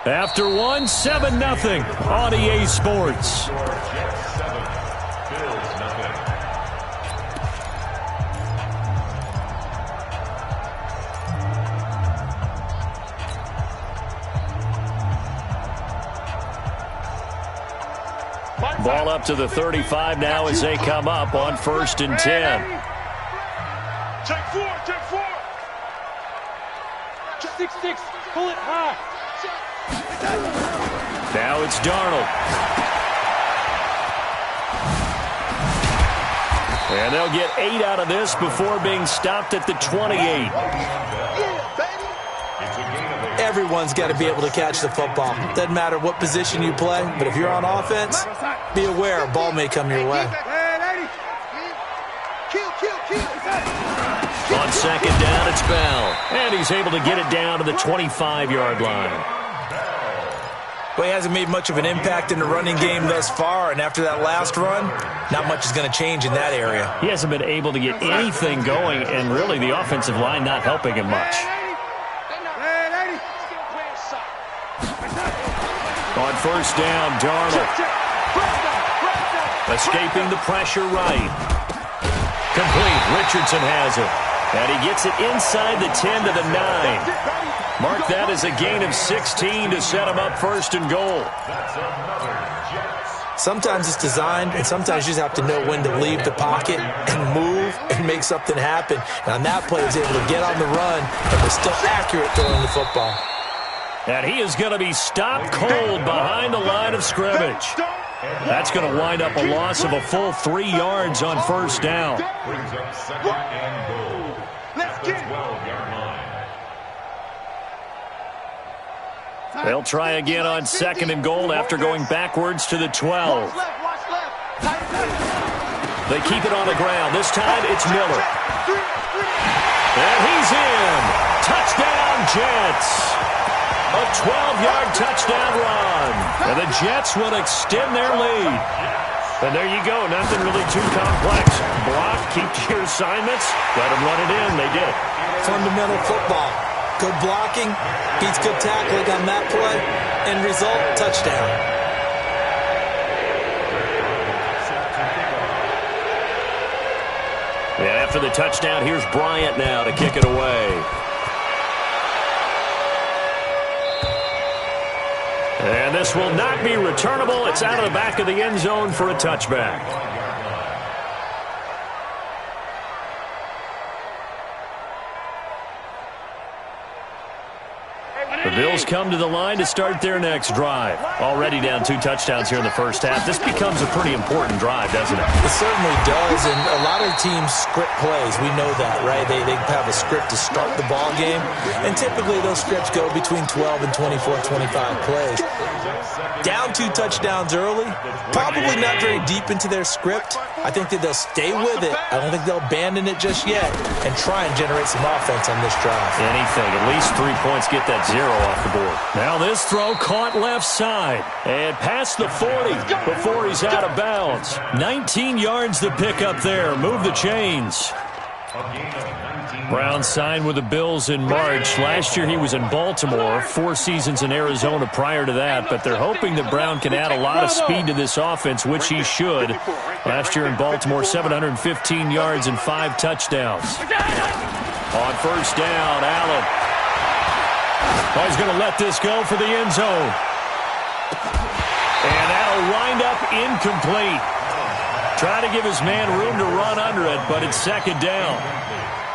After one, 7-0 on EA Sports. Ball up to the 35 now as they come up on 1st and 10. Check 4. 6-6. Pull it high. Now it's Darnold. And they'll get 8 out of this before being stopped at the 28. Everyone's got to be able to catch the football. Doesn't matter what position you play, but if you're on offense, be aware a ball may come your way. On 2nd down, it's Bell. And he's able to get it down to the 25-yard line. Well, he hasn't made much of an impact in the running game thus far, and after that last run, not much is going to change in that area. He hasn't been able to get anything going, and really the offensive line not helping him much. On 1st down, Darnold. Escaping the pressure right. Complete. Richardson has it. And he gets it inside the 10 to the 9. Mark that as a gain of 16 to set him up 1st and goal. Sometimes it's designed, and sometimes you just have to know when to leave the pocket and move and make something happen. And on that play, he was able to get on the run, and was still accurate throwing the football. And he is going to be stopped cold behind the line of scrimmage. That's going to wind up a loss of a full 3 yards on 1st down. Brings up 2nd and goal. Let's get it. They'll try again on 2nd and goal after going backwards to the 12. They keep it on the ground. This time it's Miller. And he's in. Touchdown, Jets. A 12-yard touchdown run. And the Jets will extend their lead. And there you go. Nothing really too complex. Block, keep to your assignments. Let them run it in. They did. Fundamental football. Good blocking, beats good tackling on that play. End result, touchdown. And after the touchdown, here's Bryant now to kick it away. And this will not be returnable. It's out of the back of the end zone for a touchback. The Bills come to the line to start their next drive. Already down 2 touchdowns here in the first half. This becomes a pretty important drive, doesn't it? It certainly does, and a lot of teams script plays. We know that, right? They have a script to start the ball game, and typically those scripts go between 12 and 24, 25 plays. Down 2 touchdowns early, probably not very deep into their script. I think that they'll stay with it. I don't think they'll abandon it just yet and try and generate some offense on this drive. Anything. At least 3 points, get that 0 off the board. Now this throw caught left side and past the 40 before he's out of bounds. 19 yards to pick up there. Move the chains. Brown signed with the Bills in March. Last year he was in Baltimore, 4 seasons in Arizona prior to that, but they're hoping that Brown can add a lot of speed to this offense, which he should. Last year in Baltimore, 715 yards and 5 touchdowns. On 1st down, Allen. Oh, he's going to let this go for the end zone. And that'll wind up incomplete. Try to give his man room to run under it, but it's 2nd down.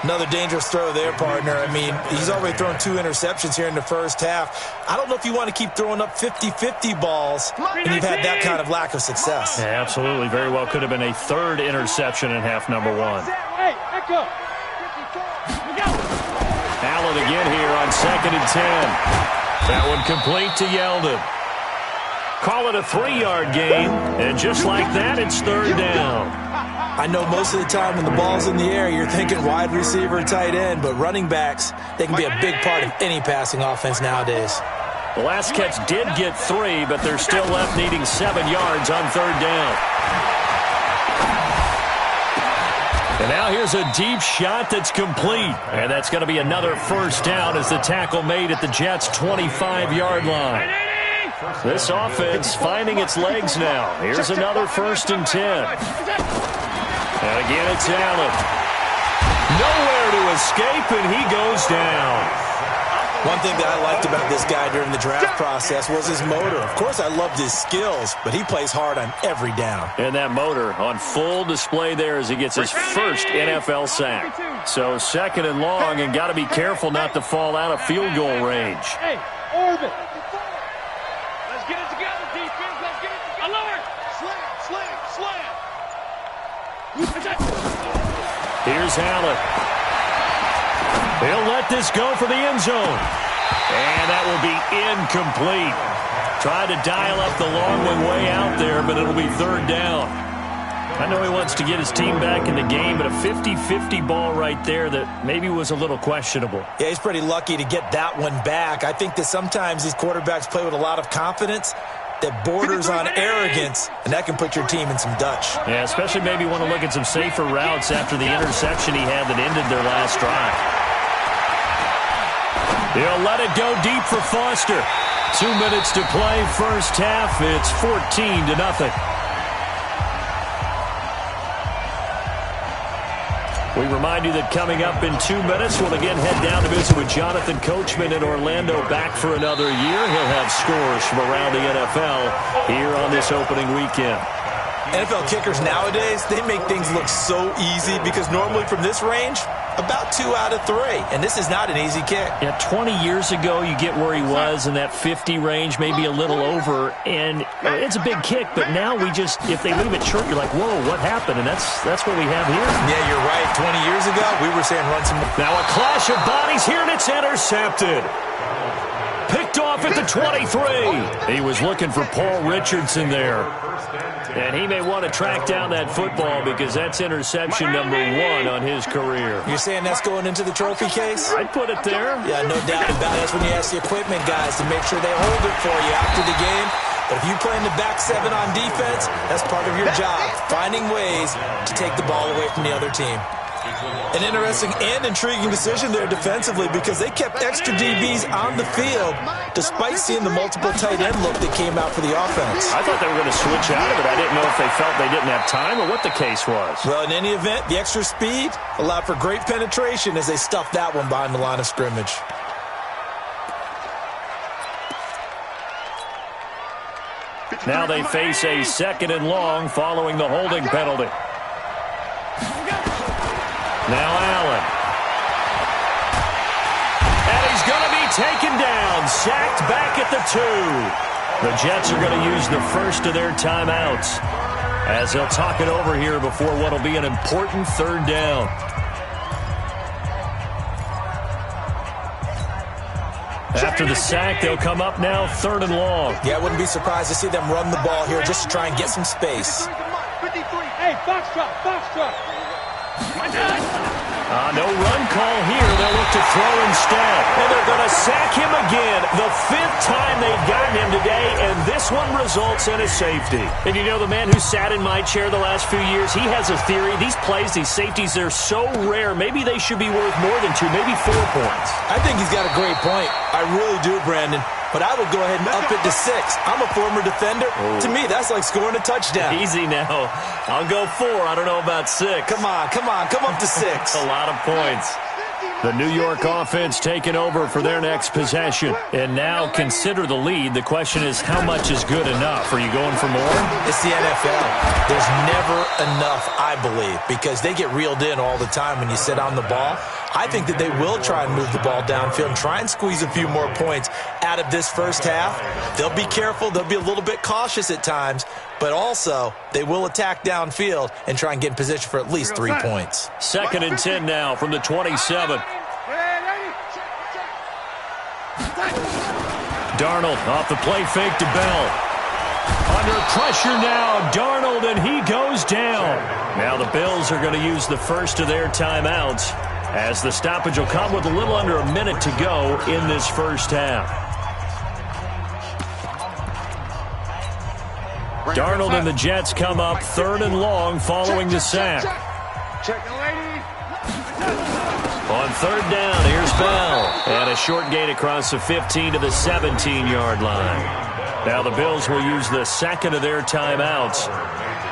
Another dangerous throw there, partner. I mean, he's already thrown 2 interceptions here in the first half. I don't know if you want to keep throwing up 50-50 balls and you've had that kind of lack of success. Yeah, absolutely. Very well could have been a 3rd interception in half number 1. Hey, back up. Allen again here on 2nd and 10. That one complete to Yeldon. Call it a 3-yard gain, and just like that, it's 3rd down. I know most of the time when the ball's in the air, you're thinking wide receiver, tight end, but running backs, they can be a big part of any passing offense nowadays. The last catch did get 3, but they're still left needing 7 yards on 3rd down. And now here's a deep shot that's complete. And that's going to be another first down as the tackle made at the Jets' 25-yard line. This offense finding its legs now. Here's another 1st and 10. And again, it's Allen. Nowhere to escape, and he goes down. One thing that I liked about this guy during the draft process was his motor. Of course, I loved his skills, but he plays hard on every down. And that motor on full display there as he gets his first NFL sack. So 2nd and long, and got to be careful not to fall out of field goal range. Hey, orbit. Let's get it together, defense. Let's get it together. Alert. Slam. Here's Allen. He'll let this go for the end zone. And that will be incomplete. Tried to dial up the long one way out there, but it'll be 3rd down. I know he wants to get his team back in the game, but a 50-50 ball right there that maybe was a little questionable. Yeah, he's pretty lucky to get that one back. I think that sometimes these quarterbacks play with a lot of confidence that borders on arrogance, and that can put your team in some Dutch. Yeah, especially maybe want to look at some safer routes after the interception he had that ended their last drive. He'll let it go deep for Foster. 2 minutes to play, first half. It's 14-0. We remind you that coming up in 2 minutes, we'll again head down to visit with Jonathan Coachman in Orlando, back for another year. He'll have scores from around the NFL here on this opening weekend. NFL kickers nowadays, they make things look so easy because normally from this range, about 2 out of 3. And this is not an easy kick. Yeah, 20 years ago, you get where he was in that 50 range, maybe a little over. And it's a big kick, but now we just, if they leave it short, you're like, whoa, what happened? And that's what we have here. Yeah, you're right. 20 years ago, we were saying run some more. Now a clash of bodies here, and it's intercepted. Picked off at the 23. He was looking for Paul Richardson there. And he may want to track down that football because that's interception number 1 on his career. You're saying that's going into the trophy case? I'd put it there. Yeah, no doubt about it. That's when you ask the equipment guys to make sure they hold it for you after the game. But if you play in the back 7 on defense, that's part of your job, finding ways to take the ball away from the other team. An interesting and intriguing decision there defensively because they kept extra DBs on the field despite seeing the multiple tight end look that came out for the offense. I thought they were going to switch out of it. I didn't know if they felt they didn't have time or what the case was. Well, in any event, the extra speed allowed for great penetration as they stuffed that one behind the line of scrimmage. Now they face a 2nd and long following the holding penalty. Now Allen. And he's going to be taken down. Sacked back at the 2. The Jets are going to use the first of their timeouts as they'll talk it over here before what will be an important 3rd down. After the sack, they'll come up now 3rd and long. Yeah, I wouldn't be surprised to see them run the ball here just to try and get some space. Hey, Foxtrot. No run call here. They'll look to throw instead. And they're going to sack him again. The 5th time they've gotten him today, and this one results in a safety. And you know, the man who sat in my chair the last few years, he has a theory. These plays, these safeties, they're so rare. Maybe they should be worth more than 2, maybe 4 points. I think he's got a great point. I really do, Brandon. But I would go ahead and up it to 6. I'm a former defender. Ooh. To me, that's like scoring a touchdown. Easy now. I'll go 4. I don't know about 6. Come on. Come up to 6. A lot of points. The New York offense taking over for their next possession. And now consider the lead. The question is, how much is good enough? Are you going for more? It's the NFL. There's never enough, I believe, because they get reeled in all the time when you sit on the ball. I think that they will try and move the ball downfield and try and squeeze a few more points out of this first half. They'll be careful. They'll be a little bit cautious at times, but also they will attack downfield and try and get in position for at least 3 points. 2nd and 10 now from the 27. Darnold off the play fake to Bell. Under pressure now, Darnold, and he goes down. Now the Bills are going to use the first of their timeouts as the stoppage will come with a little under a minute to go in this first half. Darnold and the Jets come up 3rd and long following the sack. Check the lady. On third down, here's Bell. And a short gain across the 15 to the 17-yard line. Now the Bills will use the second of their timeouts,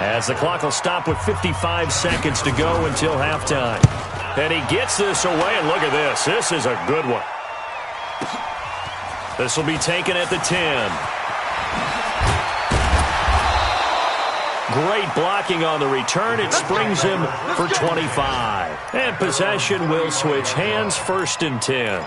as the clock will stop with 55 seconds to go until halftime. And he gets this away, and look at this. This is a good one. This will be taken at the 10. Great blocking on the return. It springs him for 25. And possession will switch hands, 1st and 10.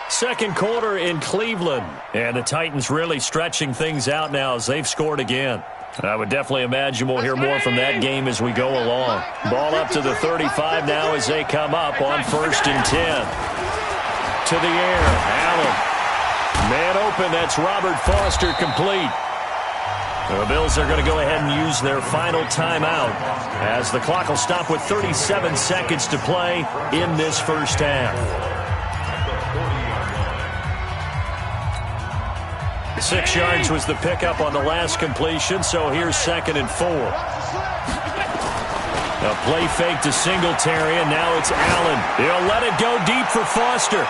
Second quarter in Cleveland. And the Titans really stretching things out now as they've scored again. I would definitely imagine we'll hear more from that game as we go along. Ball up to the 35 now as they come up on 1st and 10. To the air, Allen. Man open, that's Robert Foster, complete. The Bills are going to go ahead and use their final timeout as the clock will stop with 37 seconds to play in this first half. 6 yards was the pickup on the last completion, so here's 2nd and 4. A play fake to Singletary, and now it's Allen. He'll let it go deep for Foster.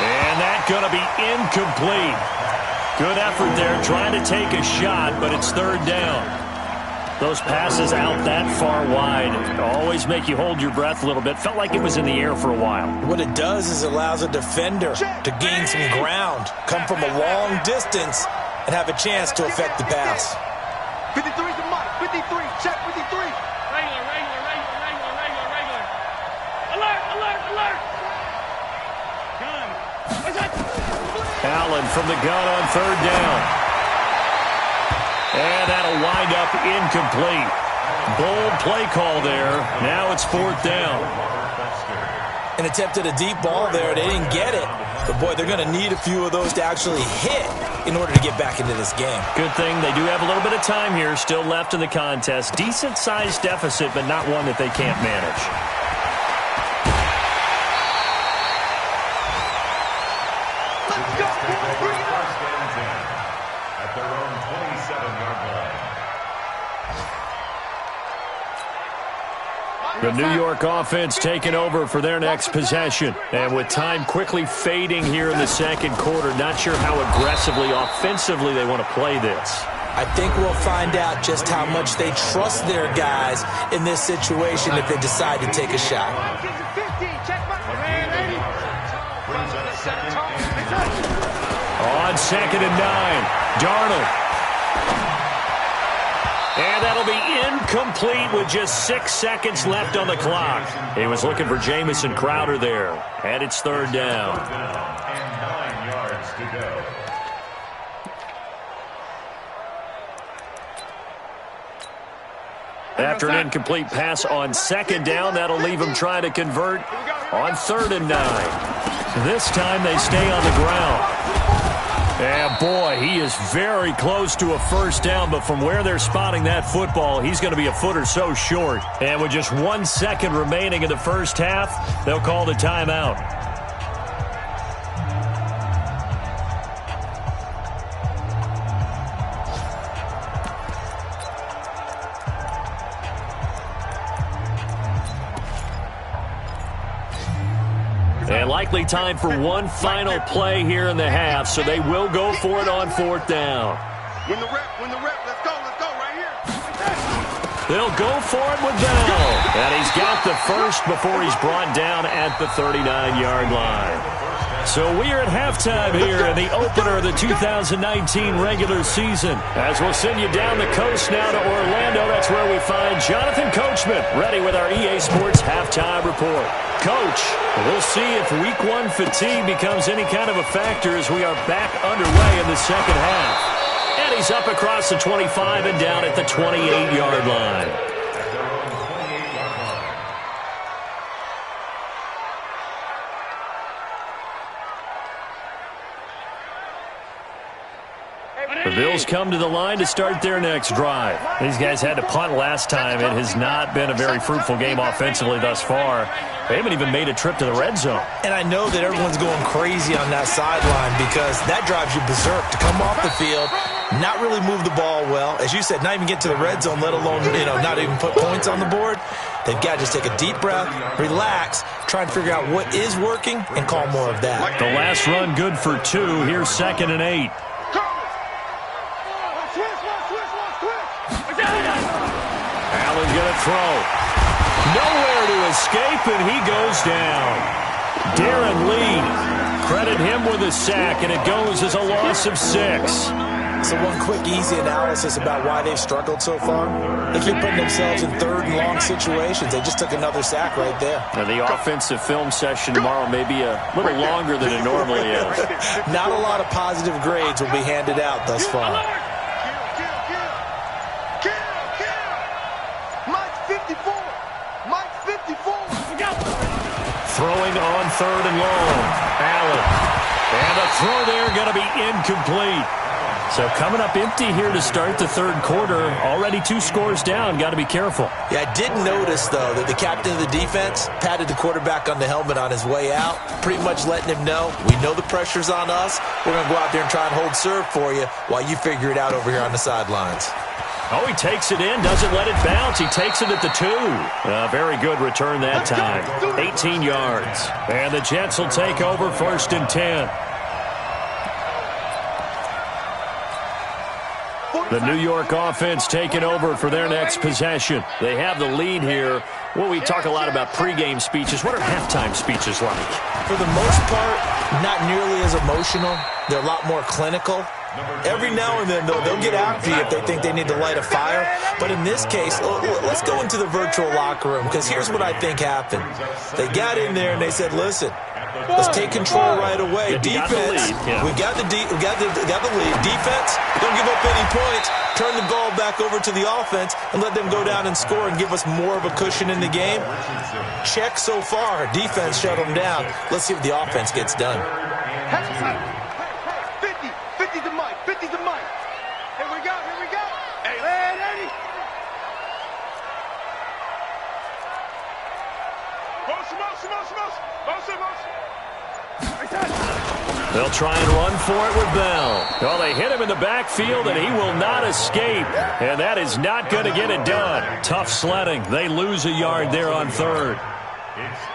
And that's going to be incomplete. Good effort there, trying to take a shot, but it's 3rd down. Those passes out that far wide always make you hold your breath a little bit. Felt like it was in the air for a while. What it does is allows a defender to gain some ground, come from a long distance, and have a chance to affect the pass. 53 to Mike. 53. Check 53. Regular. Alert. Allen from the gun on 3rd down. And that'll wind up incomplete. Bold play call there. Now it's 4th down. And attempted a deep ball there. They didn't get it. But, boy, they're going to need a few of those to actually hit in order to get back into this game. Good thing they do have a little bit of time here still left in the contest. Decent-sized deficit, but not one that they can't manage. The New York offense taking over for their next possession. And with time quickly fading here in the second quarter, not sure how aggressively, offensively they want to play this. I think we'll find out just how much they trust their guys in this situation if they decide to take a shot. On 2nd and 9, Darnold. And that'll be incomplete with just 6 seconds left on the clock. He was looking for Jamison Crowder there. And it's 3rd down. And 9 yards to go. After an incomplete pass on 2nd down, that'll leave him trying to convert on 3rd and 9. This time they stay on the ground. And, boy, he is very close to a 1st down, but from where they're spotting that football, he's going to be a foot or so short. And with just 1 second remaining in the first half, they'll call the timeout. And likely time for one final play here in the half, so they will go for it on 4th down. Win the rep, let's go right here. They'll go for it with Bell. And he's got the first before he's brought down at the 39-yard line. So we are at halftime here in the opener of the 2019 regular season. As we'll send you down the coast now to Orlando, that's where we find Jonathan Coachman, ready with our EA Sports halftime report. Coach, we'll see if Week 1 fatigue becomes any kind of a factor as we are back underway in the second half. And he's up across the 25 and down at the 28-yard line. The Bills come to the line to start their next drive. These guys had to punt last time. It has not been a very fruitful game offensively thus far. They haven't even made a trip to the red zone. And I know that everyone's going crazy on that sideline because that drives you berserk to come off the field not really move the ball well. As you said, not even get to the red zone, let alone, not even put points on the board. They've got to just take a deep breath, relax, try and figure out what is working, and call more of that. The last run good for 2. Here's 2nd and 8. Allen's going to throw. Nowhere to escape, and he goes down. Darren Lee, credit him with a sack, and it goes as a loss of 6. So one quick, easy analysis about why they've struggled so far. They keep putting themselves in 3rd and long situations. They just took another sack right there. Now, the offensive film session tomorrow may be a little longer than it normally is. Not a lot of positive grades will be handed out thus far. Throwing on 3rd and long. Allen. And the throw there going to be incomplete. So coming up empty here to start the 3rd quarter. Already 2 scores down. Got to be careful. Yeah, I did notice, though, that the captain of the defense patted the quarterback on the helmet on his way out, pretty much letting him know, we know the pressure's on us. We're going to go out there and try and hold serve for you while you figure it out over here on the sidelines. Oh, he takes it in, doesn't let it bounce. He takes it at the 2. Very good return that time. 18 yards. And the Jets will take over 1st and 10. The New York offense taking over for their next possession. They have the lead here. Well, we talk a lot about pregame speeches. What are halftime speeches like? For the most part, not nearly as emotional. They're a lot more clinical. Every now and then, they'll get after you if they think they need to light a fire. But in this case, let's go into the virtual locker room, because here's what I think happened. They got in there and they said, listen, let's take control right away. Defense, we got the lead. Defense, don't give up any points. Turn the ball back over to the offense and let them go down and score and give us more of a cushion in the game. Check so far. Defense shut them down. Let's see what the offense gets done. 50 to Mike. 50 to Mike. Here we go. Hey, lady. They'll try and run for it with Bell. Well, they hit him in the backfield, and he will not escape. And that is not going to get it done. Tough sledding. They lose a yard there on 3rd.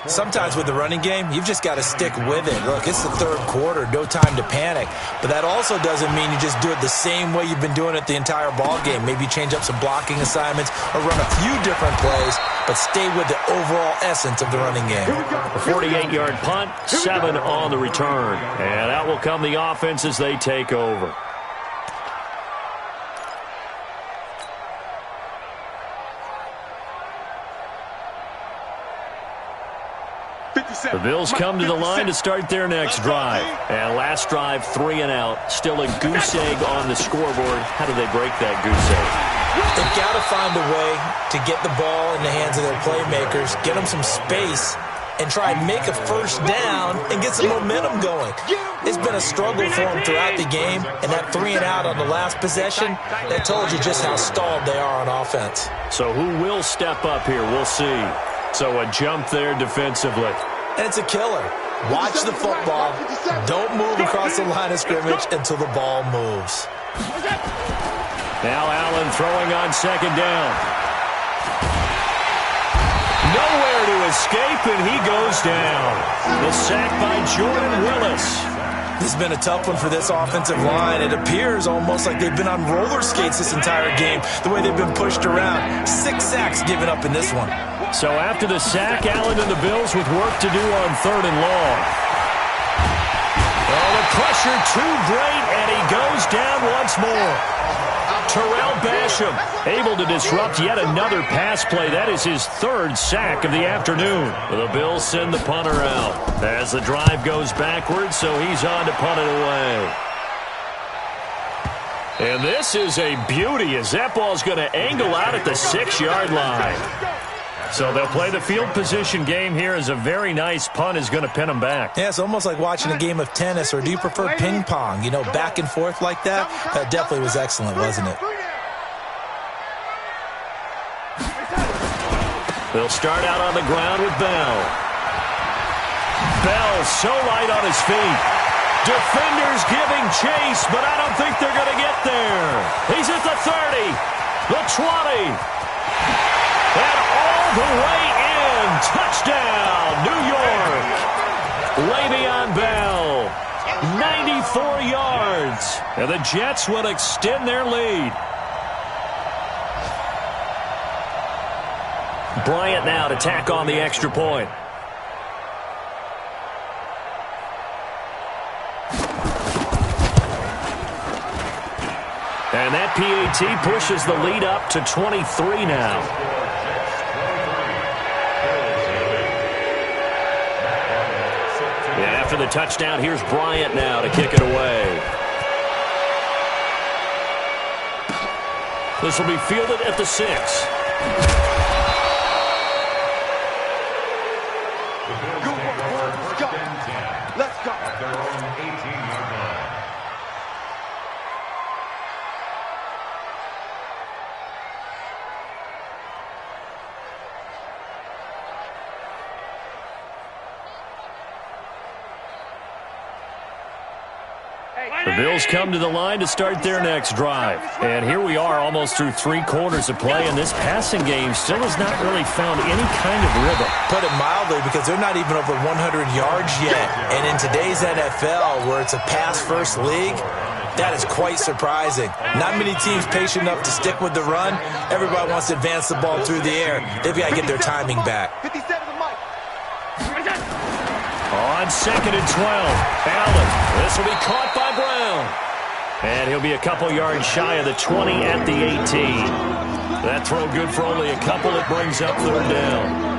Sometimes with the running game, you've just got to stick with it. Look, it's the 3rd quarter, no time to panic. But that also doesn't mean you just do it the same way you've been doing it the entire ball game. Maybe change up some blocking assignments or run a few different plays, but stay with the overall essence of the running game. A 48-yard punt, 7 on the return. And out will come the offense as they take over. The Bills come to the line to start their next drive. And last drive, 3 and out. Still a goose egg on the scoreboard. How do they break that goose egg? They've got to find a way to get the ball in the hands of their playmakers, get them some space, and try and make a first down and get some momentum going. It's been a struggle for them throughout the game, and that 3 and out on the last possession, that told you just how stalled they are on offense. So who will step up here? We'll see. So a jump there defensively. And it's a killer. Watch the football. Don't move across the line of scrimmage until the ball moves. Now Allen throwing on 2nd down. Nowhere to escape, and he goes down. The sack by Jordan Willis. This has been a tough one for this offensive line. It appears almost like they've been on roller skates this entire game, the way they've been pushed around. 6 sacks given up in this one. So after the sack, Allen and the Bills with work to do on 3rd and long. Oh, the pressure too great, and he goes down once more. Terrell Basham able to disrupt yet another pass play. That is his 3rd sack of the afternoon. The Bills send the punter out as the drive goes backwards, so he's on to punt it away. And this is a beauty as that ball's going to angle out at the 6-yard line. So they'll play the field position game here as a very nice punt is going to pin them back. Yeah, it's almost like watching a game of tennis, or do you prefer ping pong? You know, back and forth like that? That definitely was excellent, wasn't it? They'll start out on the ground with Bell. Bell so light on his feet. Defenders giving chase, but I don't think they're going to get there. He's at the 30, the 20, and all the way in. Touchdown, New York. Le'Veon Bell, 94 yards, and the Jets will extend their lead. Bryant now to tack on the extra point. And that PAT pushes the lead up to 23 now. And after the touchdown, here's Bryant now to kick it away. This will be fielded at the 6. Let's go. At their own 18-yard line. The Bills come to the line to start their next drive. And here we are almost through 3 quarters of play, and this passing game still has not really found any kind of rhythm. Put it mildly, because they're not even over 100 yards yet. And in today's NFL, where it's a pass-first league, that is quite surprising. Not many teams patient enough to stick with the run. Everybody wants to advance the ball through the air. They've got to get their timing back. 57 to Mike. On 2nd and 12, Allen. This will be caught by Brown. And he'll be a couple yards shy of the 20 at the 18. That throw good for only a couple. It brings up 3rd down.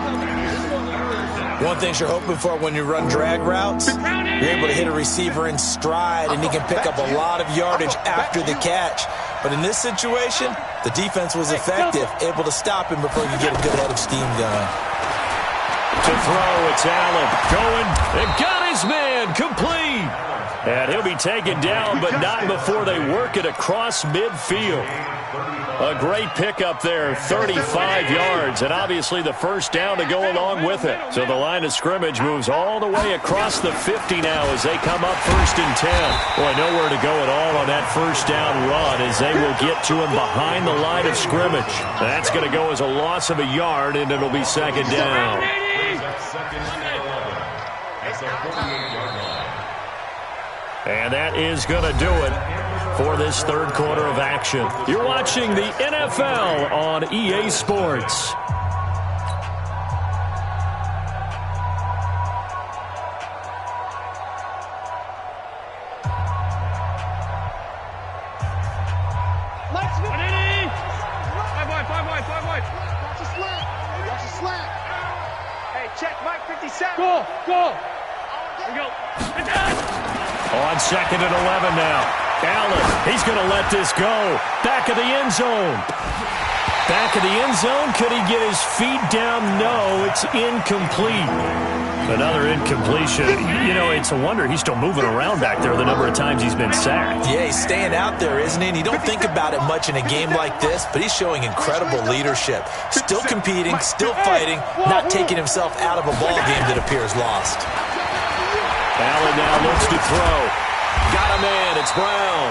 One thing you're hoping for when you run drag routes, you're able to hit a receiver in stride, and he can pick up a lot of yardage after the catch. But in this situation, the defense was effective, able to stop him before he could get a good head of steam going. To throw, it's Allen going and got his man complete. And he'll be taken down, but not before they work it across midfield. A great pickup there, 35 yards, and obviously the first down to go along with it. So the line of scrimmage moves all the way across the 50 now as they come up 1st and 10. Boy, nowhere to go at all on that first down run as they will get to him behind the line of scrimmage. That's going to go as a loss of a yard, and it'll be 2nd down. And that is going to do it for this 3rd quarter of action. You're watching the NFL on EA Sports. Watch the slant. Hey, check Mike 57. Go. Here we go. On 2nd and 11 now. Allen, he's going to let this go. Back of the end zone. Back of the end zone. Could he get his feet down? No, it's incomplete. Another incompletion. You know, it's a wonder he's still moving around back there the number of times he's been sacked. Yeah, he's staying out there, isn't he? And you don't think about it much in a game like this, but he's showing incredible leadership. Still competing, still fighting, not taking himself out of a ball game that appears lost. Allen now looks to throw. Got a man. It's Brown.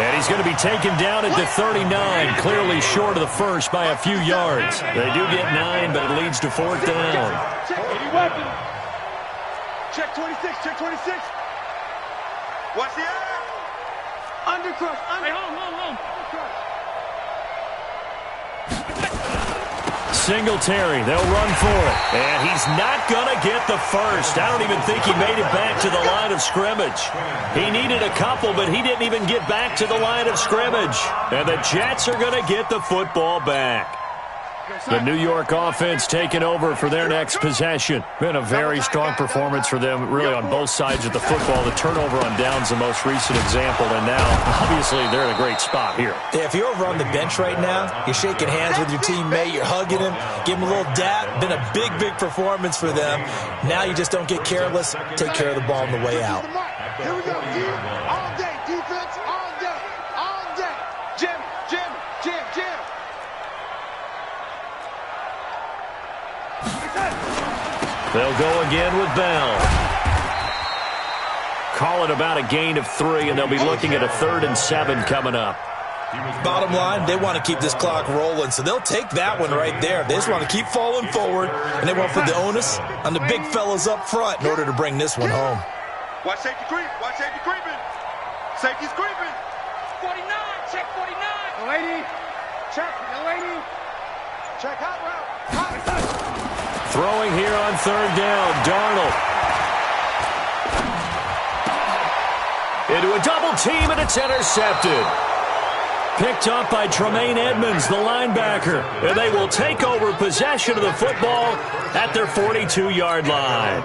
And he's going to be taken down at the 39, clearly short of the first by a few yards. They do get 9, but it leads to 4th down. Check 26, check 26. Watch the air. Undercrush. Hey, home. Singletary, they'll run for it. And he's not going to get the first. I don't even think he made it back to the line of scrimmage. He needed a couple, but he didn't even get back to the line of scrimmage. And the Jets are going to get the football back. The New York offense taking over for their next possession. Been a very strong performance for them, really, on both sides of the football. The turnover on downs, the most recent example, and now, obviously, they're in a great spot here. Yeah, if you're over on the bench right now, you're shaking hands with your teammate, you're hugging him, give him a little dap. Been a big performance for them. Now you just don't get careless. Take care of the ball on the way out. Here we go, all day, defense, all day. Jim. They'll go again with Bell. call it about a gain of 3, and they'll be looking at a 3rd and 7 coming up. Bottom line, they want to keep this clock rolling, so they'll take that one right there. They just want to keep falling forward, and they want to put the onus on the big fellas up front in order to bring this one home. Watch safety creep. Watch safety creeping. Safety's creeping. 49. Check 49. Young lady. Check. Young lady. Check hot route. Hot. Throwing here on 3rd down. Darnold. Into a double team, and it's intercepted. Picked up by Tremaine Edmonds, the linebacker. And they will take over possession of the football at their 42-yard line.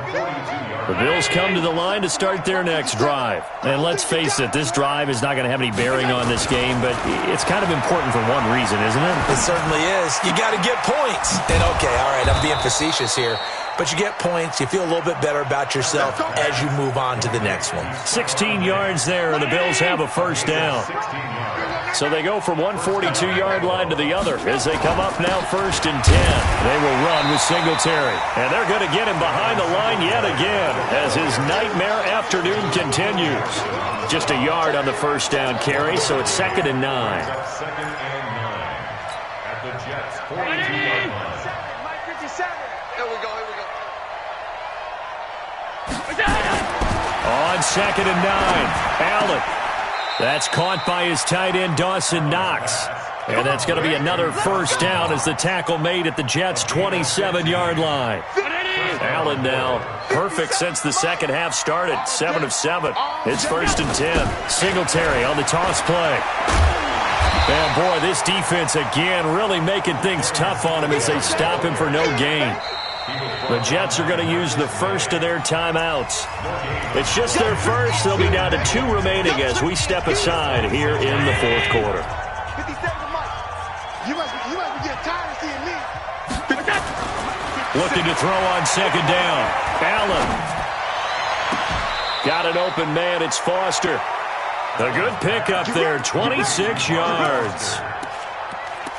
The Bills come to the line to start their next drive. And let's face it, this drive is not going to have any bearing on this game, but it's kind of important for one reason, isn't it? It certainly is. You got to get points. And okay, all right, I'm being facetious here. But you get points, you feel a little bit better about yourself as you move on to the next one. 16 yards there, and the Bills have a 1st down. So they go from one 42-yard line to the other as they come up now 1st and 10. They will run with Singletary. And they're going to get him behind the line yet again as his nightmare afternoon continues. Just a yard on the 1st down carry, so it's 2nd and 9. 2nd and 9 at the Jets' 42-yard line. Mike 57. Here we go. Here we go. On 2nd and 9, Allen. That's caught by his tight end, Dawson Knox. And that's going to be another 1st down as the tackle made at the Jets' 27-yard line. Allen now perfect since the second half started. 7 of 7. It's 1st and 10. Singletary on the toss play. And boy, this defense again really making things tough on him as they stop him for no gain. The Jets are going to use the first of their timeouts. It's just their first. They'll be down to 2 remaining as we step aside here in the 4th quarter. 57 Mike. You must be getting tired of seeing me. Looking to throw on 2nd down. Allen. Got an open man. It's Foster. A good pickup there. 26 yards.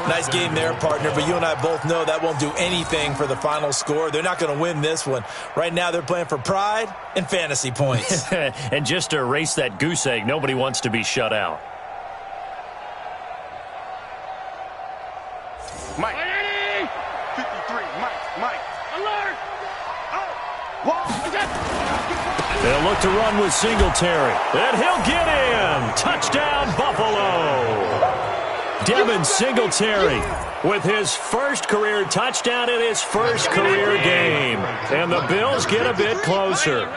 Nice game there, partner, but you and I both know that won't do anything for the final score. They're not going to win this one. Right now, they're playing for pride and fantasy points. And just to erase that goose egg, nobody wants to be shut out. Mike. 53. Mike. Alert. They'll look to run with Singletary. And he'll get him. Touchdown, Buffalo. Devin Singletary with his first career touchdown in his first career game. And the Bills get a bit closer.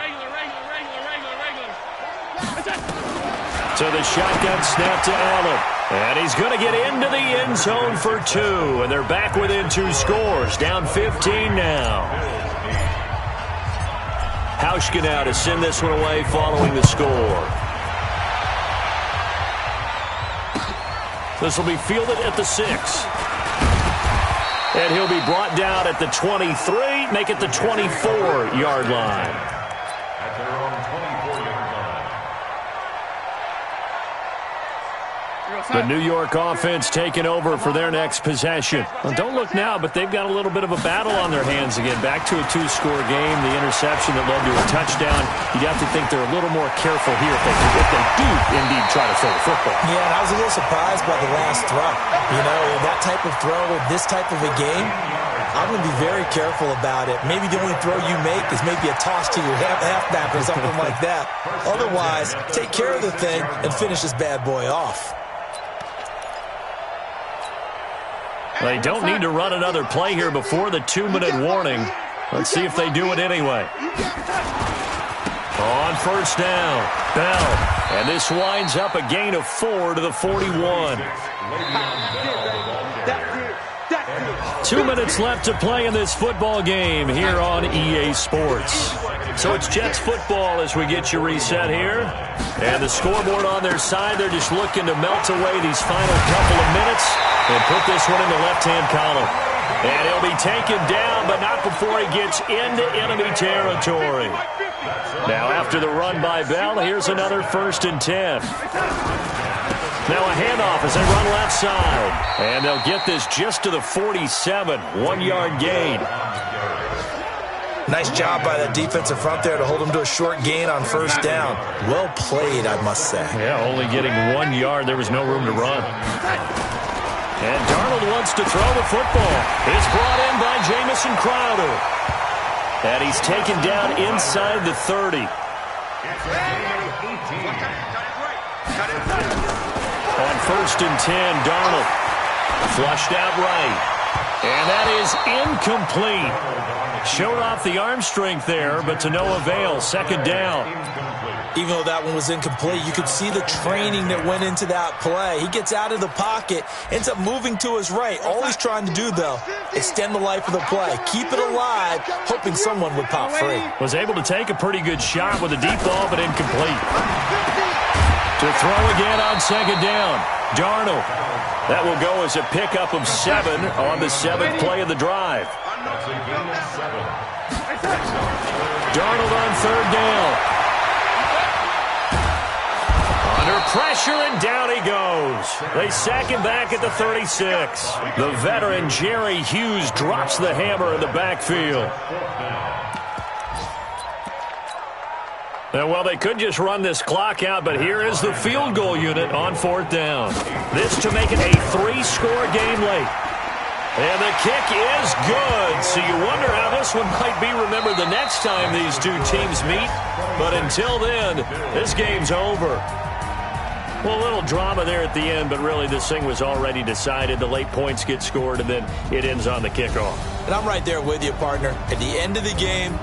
So the shotgun snap to Allen. And he's going to get into the end zone for 2. And they're back within 2 scores. Down 15 now. Hauschka now to send this one away following the score. This will be fielded at the 6. And he'll be brought down at the 23, make it the 24-yard line. At their own 24-yard line. The New York offense taking over for their next possession. Well, don't look now, but they've got a little bit of a battle on their hands again. Back to a 2-score game, the interception that led to a touchdown. You'd have to think they're a little more careful here if they do indeed try to throw the football. Yeah, and I was a little surprised by the last throw. You know, that type of throw with this type of a game, I'm going to be very careful about it. Maybe the only throw you make is maybe a toss to your halfback or something like that. Otherwise, take care of the thing and finish this bad boy off. They don't need to run another play here before the 2-minute warning. Let's see if they do it anyway. On 1st down, Bell. And this winds up a gain of 4 to the 41. 2 minutes left to play in this football game here on EA Sports. So it's Jets football as we get you reset here. And the scoreboard on their side, they're just looking to melt away these final couple of minutes and put this one in the left-hand column. And he'll be taken down, but not before he gets into enemy territory. Now after the run by Bell, here's another 1st and 10. Now a handoff as they run left side. And they'll get this just to the 47. 1-yard gain. Nice job by the defensive front there to hold him to a short gain on first down. Well played, I must say. Yeah, only getting 1 yard. There was no room to run. And Darnold wants to throw the football. It's brought in by Jamison Crowder. And he's taken down inside the 30. On 1st and 10, Darnold flushed out right. And that is incomplete. Showed off the arm strength there, but to no avail. 2nd down. Even though that one was incomplete, you could see the training that went into that play. He gets out of the pocket, ends up moving to his right. All he's trying to do, though, extend the life of the play. Keep it alive, hoping someone would pop free. Was able to take a pretty good shot with a deep ball, but incomplete. To throw again on 2nd down. Darnold. That will go as a pickup of 7 on the 7th play of the drive. Darnold on 3rd down. Under pressure, and down he goes. They sack him back at the 36. The veteran Jerry Hughes drops the hammer in the backfield. Well, they could just run this clock out, but here is the field goal unit on 4th down. This to make it a 3-score game late. And the kick is good. So you wonder how this one might be remembered the next time these two teams meet. But until then, this game's over. Well, a little drama there at the end, but really this thing was already decided. The late points get scored, and then it ends on the kickoff. And I'm right there with you, partner. At the end of the game,